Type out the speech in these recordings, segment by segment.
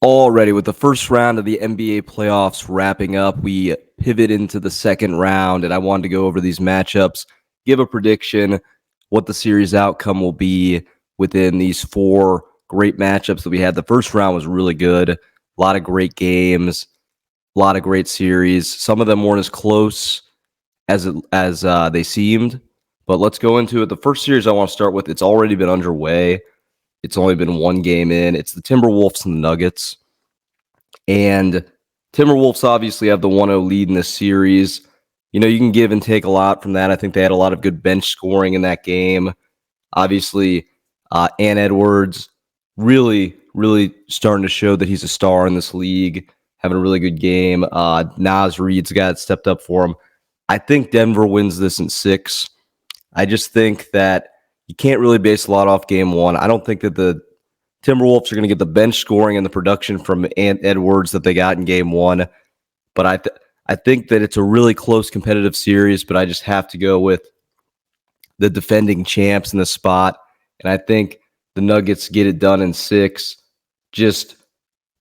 Already, with the first round of the NBA playoffs wrapping up, we pivot into the second round, and I wanted to go over these matchups, give a prediction, what the series outcome will be within these four great matchups that we had. The first round was really good, a lot of great games, a lot of great series. Some of them weren't as close as they seemed, but let's go into it. The first series I want to start with, it's already been underway. It's only been one game in. It's the Timberwolves and the Nuggets. And Timberwolves obviously have the 1-0 lead in this series. You know, you can give and take a lot from that. I think they had a lot of good bench scoring in that game. Obviously, Ant Edwards really starting to show that he's a star in this league, having a really good game. Naz Reid's the guy that stepped up for him. I think Denver wins this in 6. I just think that you can't really base a lot off game one. I don't think that the Timberwolves are going to get the bench scoring and the production from Ant Edwards that they got in game one. But I think that it's a really close competitive series, but I just have to go with the defending champs in the spot. And I think the Nuggets get it done in 6 just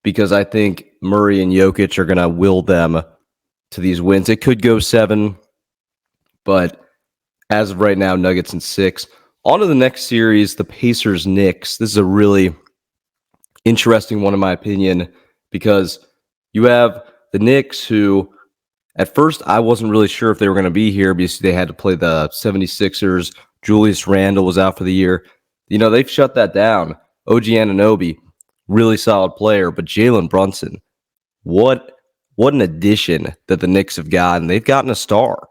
because I think Murray and Jokic are going to will them to these wins. It could go 7, but as of right now, Nuggets in 6. On to the next series, the Pacers-Knicks. This is a really interesting one, in my opinion, because you have the Knicks, who at first I wasn't really sure if they were going to be here because they had to play the 76ers. Julius Randle was out for the year. You know, they've shut that down. OG Anunoby, really solid player, but Jalen Brunson, what an addition that the Knicks have gotten. They've gotten a star.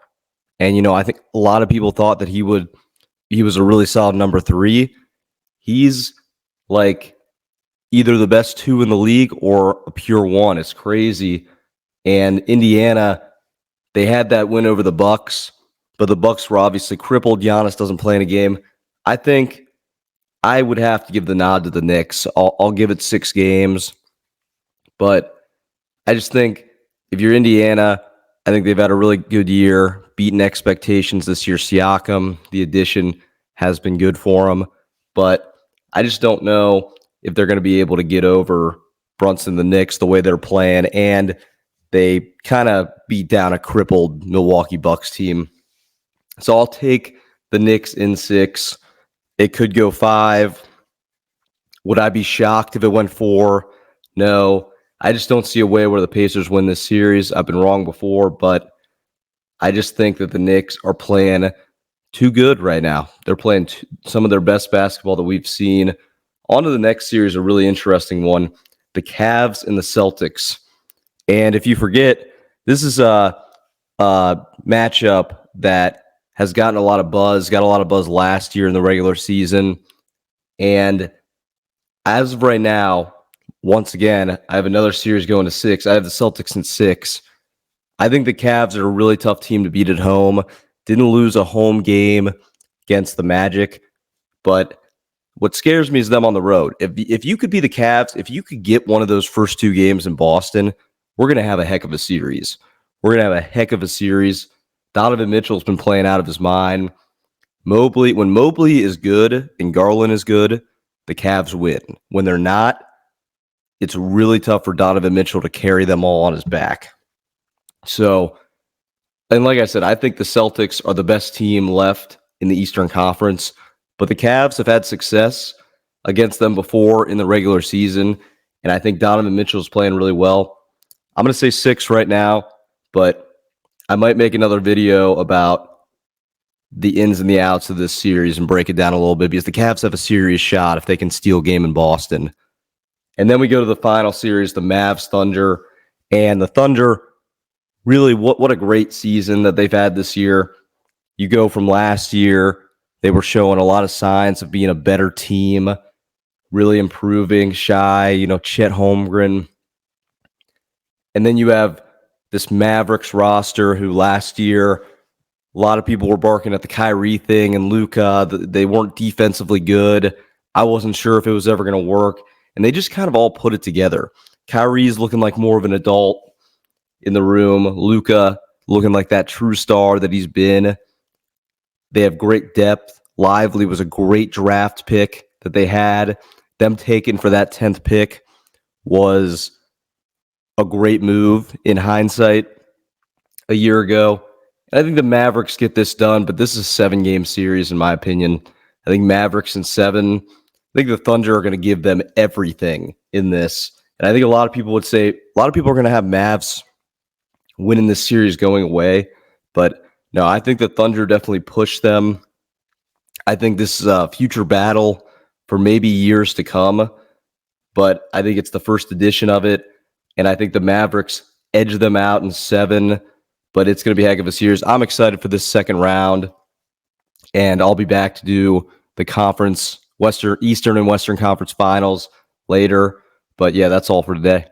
And, you know, I think a lot of people thought that he was a really solid number 3. He's like either the best 2 in the league or a pure 1. It's crazy. And Indiana, they had that win over the Bucks, but the Bucks were obviously crippled. Giannis doesn't play in a game. I think I would have to give the nod to the Knicks. I'll give it 6 games. But I just think if you're Indiana, I think they've had a really good year, beaten expectations this year. Siakam, the addition, has been good for them. But I just don't know if they're going to be able to get over Brunson, the Knicks, the way they're playing. And they kind of beat down a crippled Milwaukee Bucks team. So I'll take the Knicks in 6. It could go 5. Would I be shocked if it went 4? No. I just don't see a way where the Pacers win this series. I've been wrong before, but I just think that the Knicks are playing too good right now. They're playing some of their best basketball that we've seen. On to the next series, a really interesting one, the Cavs and the Celtics. And if you forget, this is a matchup that has gotten a lot of buzz, got a lot of buzz last year in the regular season. And as of right now, once again, I have another series going to 6. I have the Celtics in 6. I think the Cavs are a really tough team to beat at home. Didn't lose a home game against the Magic. But what scares me is them on the road. If you could be the Cavs, if you could get one of those first 2 games in Boston, we're going to have a heck of a series. We're going to have a heck of a series. Donovan Mitchell's been playing out of his mind. When Mobley is good and Garland is good, the Cavs win. When they're not, it's really tough for Donovan Mitchell to carry them all on his back. So, and like I said, I think the Celtics are the best team left in the Eastern Conference, but the Cavs have had success against them before in the regular season, and I think Donovan Mitchell is playing really well. I'm going to say 6 right now, but I might make another video about the ins and the outs of this series and break it down a little bit because the Cavs have a serious shot if they can steal a game in Boston. And then we go to the final series, the Mavs Thunder. And the Thunder, really, what a great season that they've had this year. You go from last year, they were showing a lot of signs of being a better team, really improving. Chet Holmgren. And then you have this Mavericks roster who last year, a lot of people were barking at the Kyrie thing and Luka. They weren't defensively good. I wasn't sure if it was ever going to work. And they just kind of all put it together. Kyrie's looking like more of an adult in the room. Luka looking like that true star that he's been. They have great depth. Lively was a great draft pick that they had. Them taken for that 10th pick was a great move in hindsight a year ago. And I think the Mavericks get this done, but this is a 7-game series, in my opinion. I think Mavericks in 7. I think the Thunder are going to give them everything in this. And I think a lot of people would say, a lot of people are going to have Mavs winning this series going away. But no, I think the Thunder definitely push them. I think this is a future battle for maybe years to come. But I think it's the first edition of it. And I think the Mavericks edge them out in 7. But it's going to be a heck of a series. I'm excited for this second round. And I'll be back to do the conference, Eastern and Western Conference finals later. But yeah, that's all for today.